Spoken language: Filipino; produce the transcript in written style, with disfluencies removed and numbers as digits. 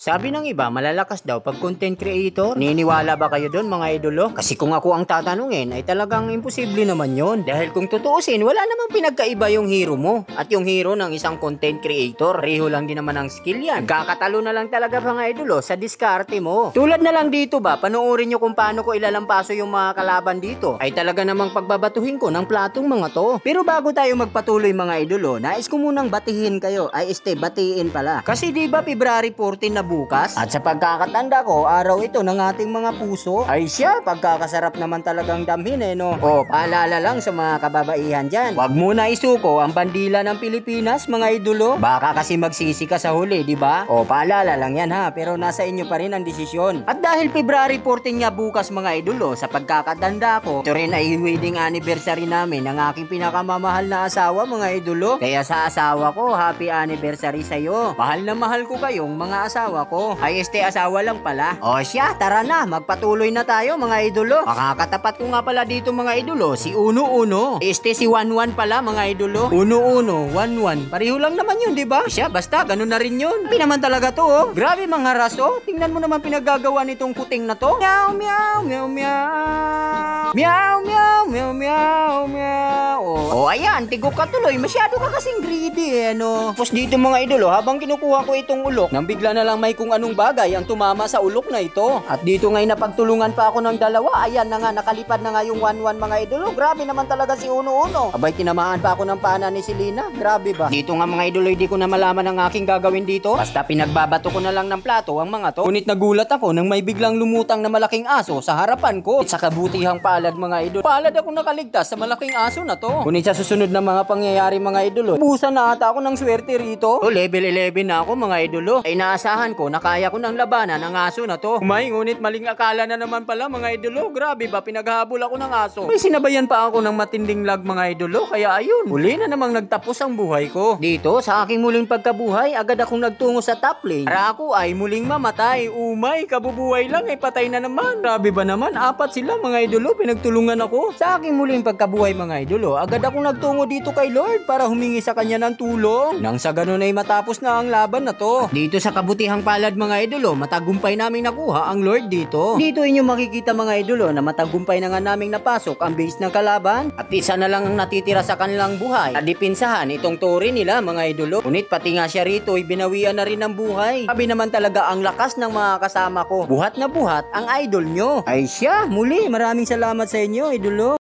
Sabi ng iba, malalakas daw pag content creator. Niniwala ba kayo doon mga idolo? Kasi kung ako ang tatanungin, ay talagang imposible naman yon. Dahil kung tutuusin, wala namang pinagkaiba yung hero mo at yung hero ng isang content creator. Pareho lang din naman ang skill yan. Kakatalo na lang talaga mga idolo sa diskarte mo. Tulad na lang dito ba, panoorin nyo kung paano ko ilalampaso yung mga kalaban dito. Ay talaga namang pagbabatuhin ko ng platong mga to. Pero bago tayo magpatuloy mga idolo, nais ko munang batihin kayo. Batiin pala. Kasi di ba February 14 na bukas? At sa pagkakatanda ko, araw ito ng ating mga puso. Ay siya, pagkakasarap naman talagang damhin no? O, paalala lang sa mga kababaihan dyan. Huwag muna isuko ang bandila ng Pilipinas mga idolo. Baka kasi magsisi ka sa huli, di ba? O, paalala lang yan ha, pero nasa inyo pa rin ang desisyon. At dahil February 14 nga bukas mga idolo, sa pagkakatanda ko, ito rin ay wedding anniversary namin ng aking pinakamamahal na asawa mga idolo. Kaya sa asawa ko, happy anniversary sa'yo. Mahal na mahal ko kayong mga asawa ko. Ay asawa lang pala. O siya, tara na, magpatuloy na tayo mga idolo. Makakatapat ko nga pala dito mga idolo, si Uno-Uno. Si 1-1 pala mga idolo. Uno-Uno, 1-1. Pareho lang naman yun, di ba? Siya, basta, ganun na rin yun. Hindi naman talaga to, oh. Grabe mga raso. Tingnan mo naman pinagagawa nitong kuting na to. Meow, meow, meow, meow. Meow, meow, meow, meow, meow. O, ayan, tigok ka tuloy. Masyado ka kasing greedy, no? Tapos dito mga idolo, habang kinukuha ko itong ulok, nang bigla na lang may kung anong bagay ang tumama sa ulok na ito. At dito ngay napagtulungan pa ako ng dalawa. Ayan na nga, nakalipad na nga yung 1-1 mga idolo. Grabe naman talaga si Uno-Uno. Abay, tinamaan pa ako ng pana ni Selena. Grabe ba? Dito nga mga idolo, hindi ko na malaman ang aking gagawin dito. Basta pinagbabato ko na lang ng plato ang mga to. Ngunit nagulat ako nang may biglang lumutang na malaking aso sa harapan ko. At sa kabutihang palad mga idolo, palad ako nakaligtas sa malaking aso na to. Ngunit sa susunod na mga pangyayari mga idolo, busan na ata ako ng swerte rito. O, level 11 na ako mga idolo. Ay naasahan ko na kaya ko ng labanan ng aso na to. Ngunit maling akala na naman pala mga idolo. Grabe ba, pinaghabol ako ng aso. May sinabayan pa ako ng matinding lag mga idolo. Kaya ayun, huli na namang nagtapos ang buhay ko. Dito sa aking muling pagkabuhay, agad akong nagtungo sa top lane. Para ako ay muling mamatay. Umay, kabubuhay lang ay patay na naman. Grabe ba naman, 4 sila mga idolo. Pinagtulungan ako. Sa aking muling pagkabuhay mga idolo, agad akong nagtungo dito kay Lord para humingi sa kanya ng tulong. Nang sa ganun ay matapos na ang laban na to. Dito sa kabutihang palad mga idolo, matagumpay naming nakuha ang Lord dito. Dito inyo makikita mga idolo na matagumpay na nga naming napasok ang base ng kalaban. At isa na lang ang natitira sa kanilang buhay. At dipinsahan itong tori nila mga idolo. Ngunit pati nga siya rito ay binawian na rin ng buhay. Sabi naman talaga ang lakas ng mga kasama ko. Buhat na buhat ang idol nyo. Ay siya, muli maraming salamat sa inyo idolo.